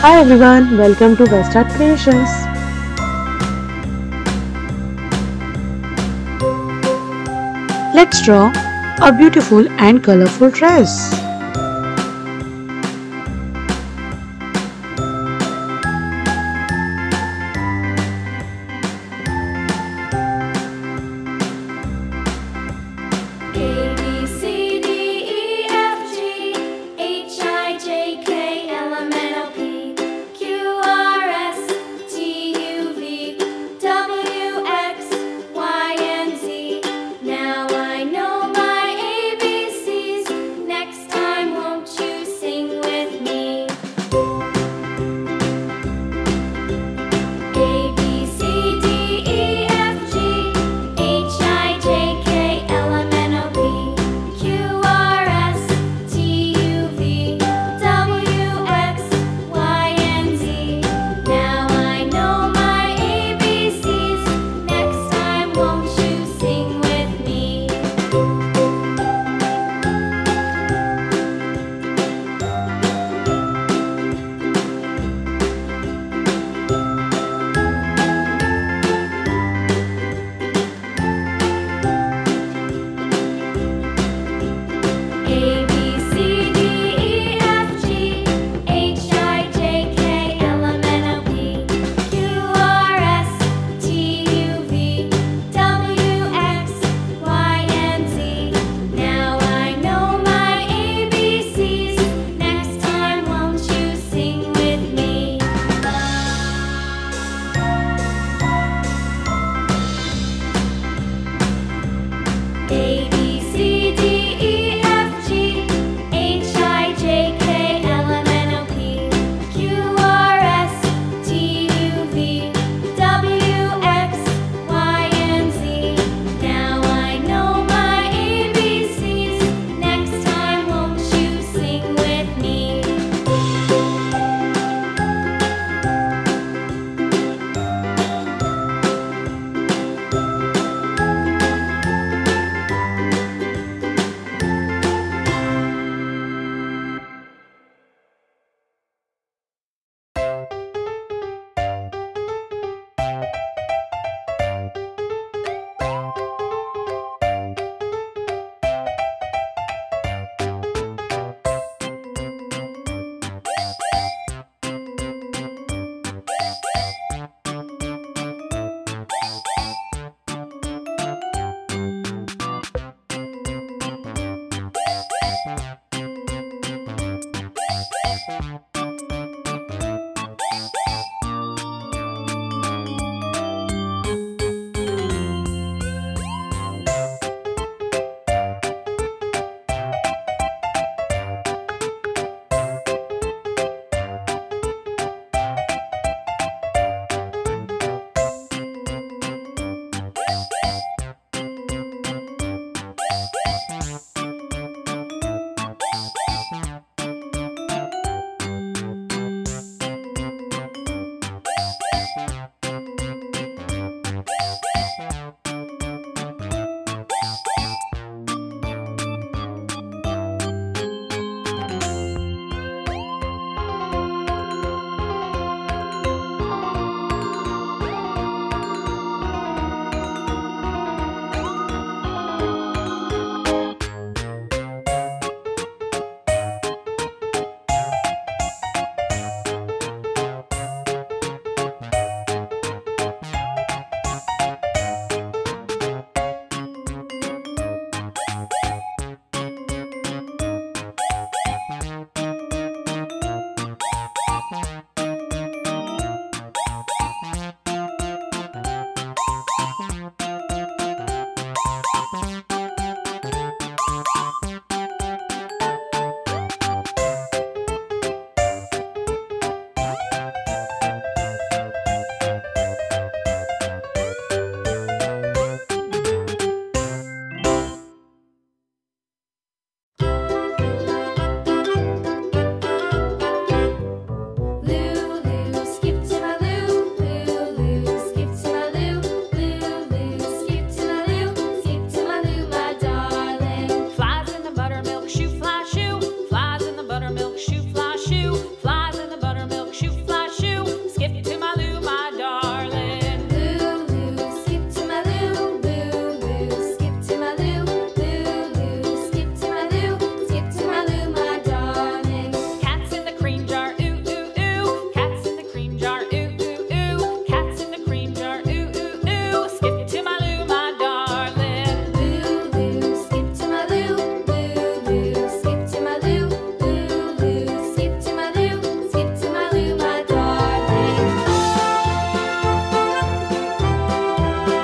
Hi everyone, welcome to Best Art Creations. Let's draw a beautiful and colorful dress. A B C D E F G H I J K L M N O P Q R S T U V W X Y and Z. Now I know my ABCs. Next time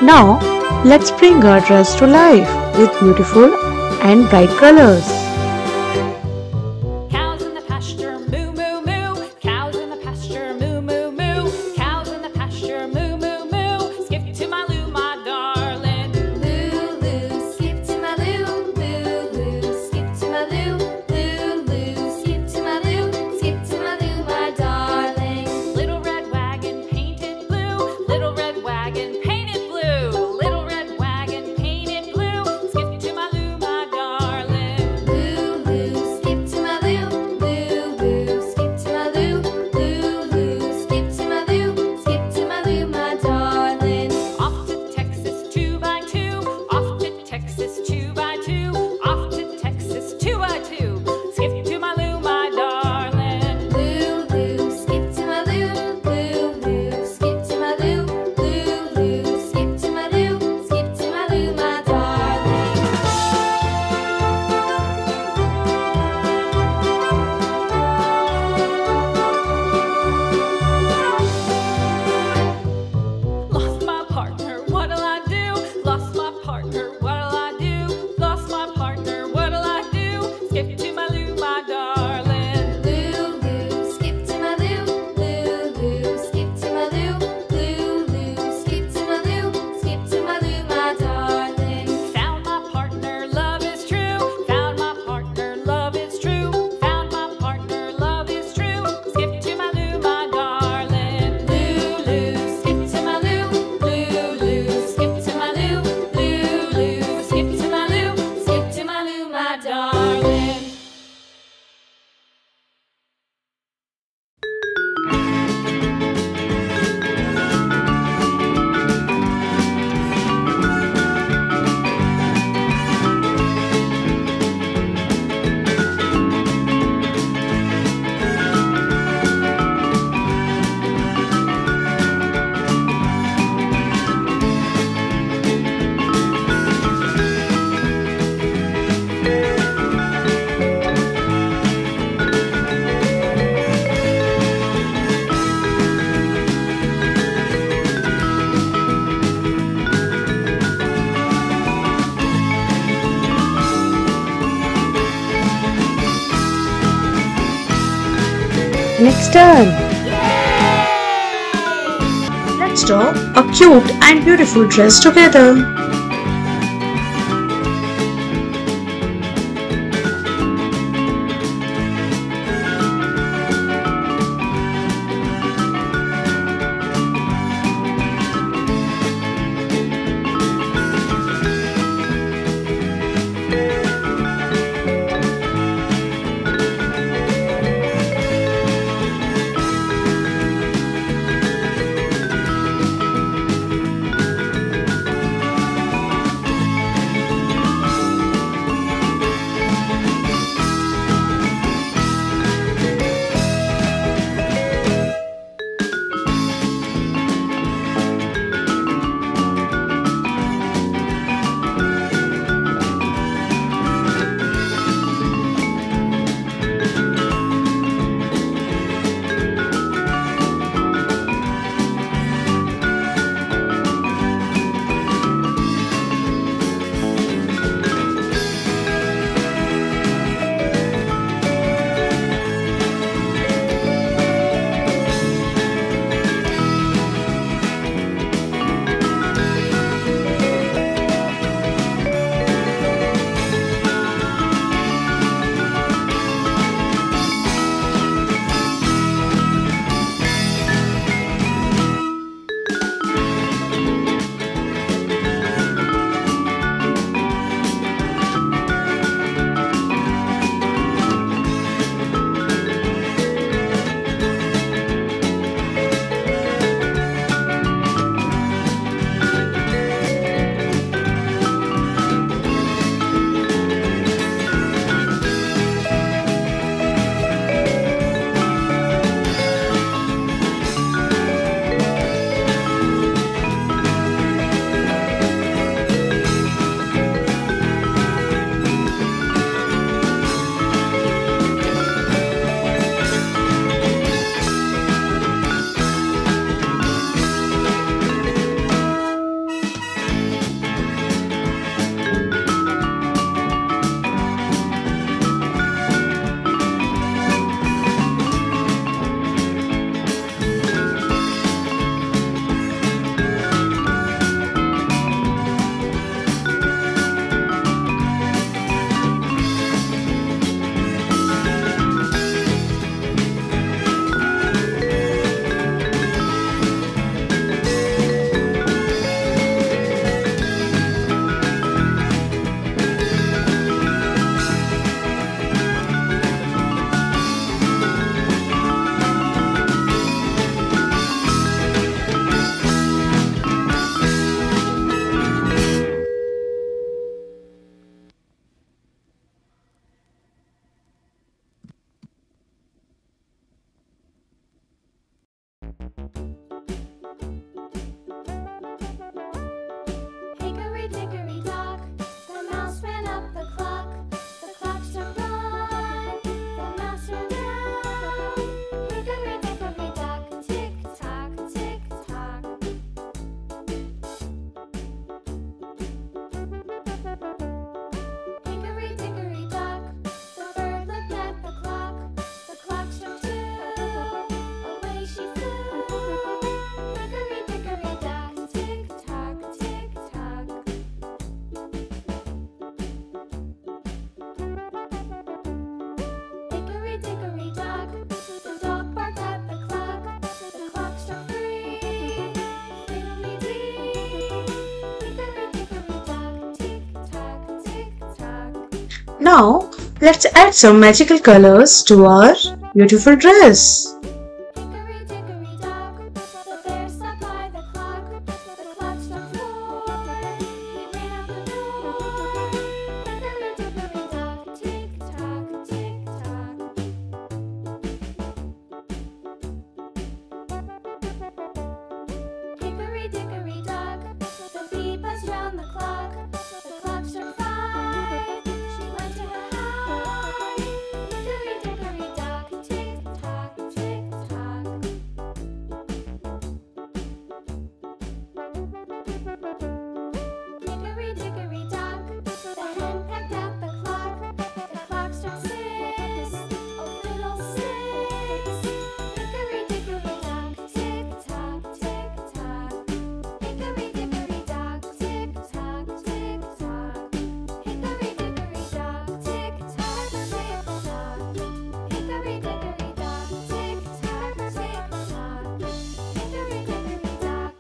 Now, let's bring our dress to life with beautiful and bright colors. Cows in the pasture, moo moo moo. Cows in the pasture, moo moo moo. Cows in the pasture, moo moo moo. Skip to my loo, my darling. Loo loo, skip to my loo. Loo loo, skip to my loo. Loo loo, skip to my loo. Skip to my loo, my darling. Little red wagon painted blue. Little red wagon painted blue. Little red wagon painted blue. Skip to my loo, my darling. Loo loo, skip to my loo. Loo loo, skip to my loo. Loo loo, skip to my loo. Skip to my loo, my darling. Off to Texas 2x2. Off to Texas 2x2. Off to Texas 2x2. Skip to my loo, my darling. Loo loo, skip to my loo. Loo loo, skip to my loo. Loo loo, skip to my loo. Skip to my loo, my darling. Lost my partner, what'll I do? Lost my partner, what'll I do? Lost my partner, what'll I do? Skip to my loo, my darling. Loo loo, skip to my loo. Loo loo, skip to my loo. Loo loo, skip to my loo. Skip to my loo, my darling. Found my partner, love is true. Found my partner, love is true. Found my partner, love is true. Skip to my loo, my darling. Loo loo, skip to my loo. Loo loo, skip to my loo. Loo loo, skip to my loo. Skip to my loo, my darling. Next turn. Let's draw a cute and beautiful dress together. Now, let's add some magical colors to our beautiful dress. Hickory dickory dock, the bear sat by the clock. The clock struck 4. He ran out the door. Hickory dickory dock, tick tock, tick tock. Hickory dickory dock, the bee buzzed round the clock. The clock struck 5. She went to her hive. Hickory dickory dock, tick tock, tick tock. Hickory dickory dock, the hen pecked at the clock. The clock struck 6. Oh fiddle-sticks. Hickory dickory dock, tick tock, tick tock. Hickory dickory dock, tick tock, tick tock. Hickory dickory dock, tick tock, tick tock. Hickory dickory dock, tick tock, tick tock. Hickory dickory dock.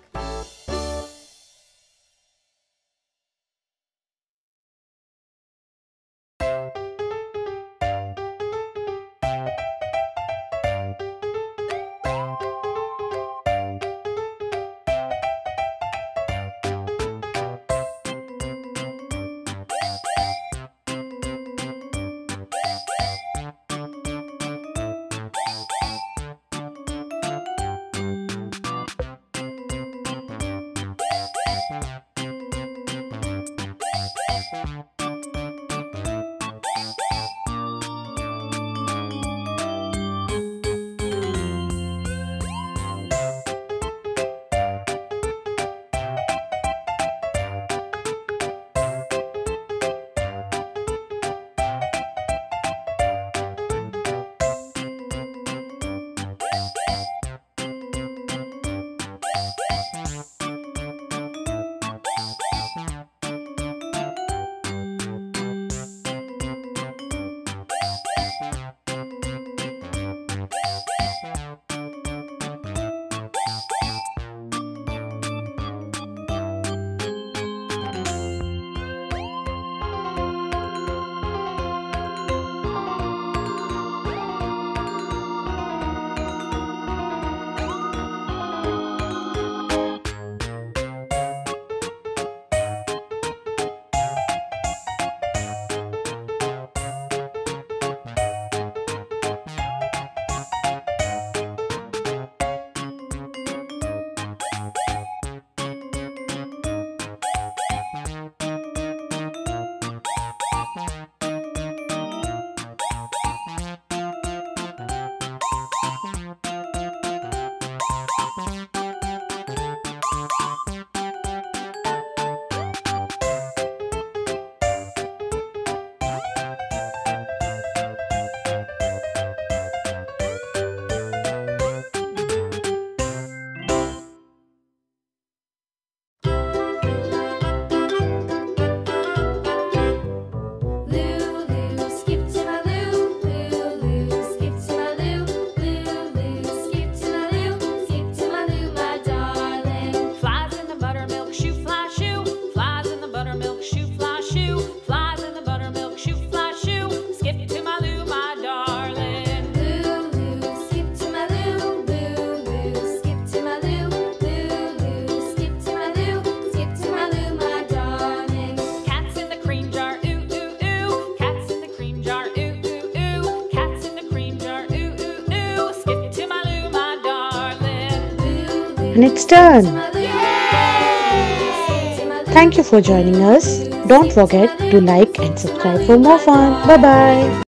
And it's done. Thank you for joining us. Don't forget to like and subscribe for more fun. Bye bye.